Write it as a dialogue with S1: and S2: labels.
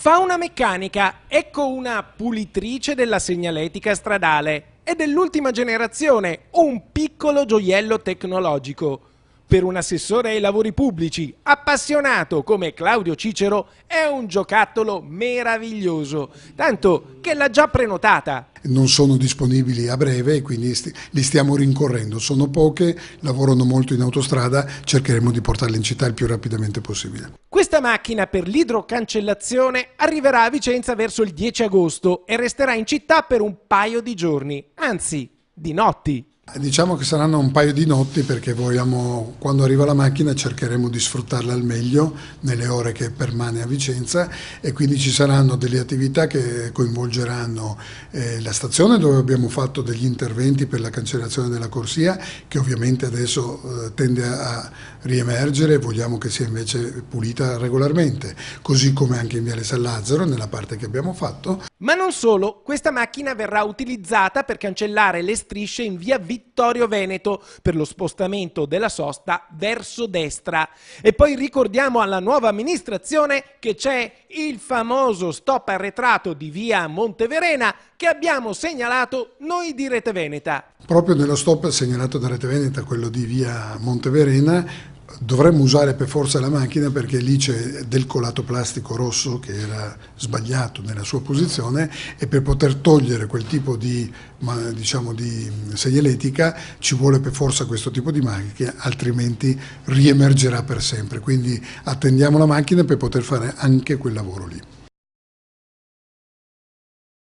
S1: Fa una meccanica, ecco una pulitrice della segnaletica stradale. È dell'ultima generazione, un piccolo gioiello tecnologico. Per un assessore ai lavori pubblici appassionato come Claudio Cicero è un giocattolo meraviglioso, tanto che l'ha già prenotata.
S2: Non sono disponibili a breve e quindi li stiamo rincorrendo. Sono poche, lavorano molto in autostrada, cercheremo di portarle in città il più rapidamente possibile.
S1: Questa macchina per l'idrocancellazione arriverà a Vicenza verso il 10 agosto e resterà in città per un paio di giorni, anzi di notti.
S2: Diciamo che saranno un paio di notti perché vogliamo, quando arriva la macchina cercheremo di sfruttarla al meglio nelle ore che permane a Vicenza e quindi ci saranno delle attività che coinvolgeranno la stazione dove abbiamo fatto degli interventi per la cancellazione della corsia che ovviamente adesso tende a riemergere e vogliamo che sia invece pulita regolarmente, così come anche in Viale San Lazzaro nella parte che abbiamo fatto.
S1: Ma non solo, questa macchina verrà utilizzata per cancellare le strisce in via Vittorio Veneto per lo spostamento della sosta verso destra. E poi ricordiamo alla nuova amministrazione che c'è il famoso stop arretrato di via Monteverena che abbiamo segnalato noi di Rete Veneta.
S2: Proprio nello stop segnalato da Rete Veneta, quello di via Monteverena, dovremmo usare per forza la macchina perché lì c'è del colato plastico rosso che era sbagliato nella sua posizione e per poter togliere quel tipo di, diciamo, di segnaletica ci vuole per forza questo tipo di macchina, altrimenti riemergerà per sempre. Quindi attendiamo la macchina per poter fare anche quel lavoro lì.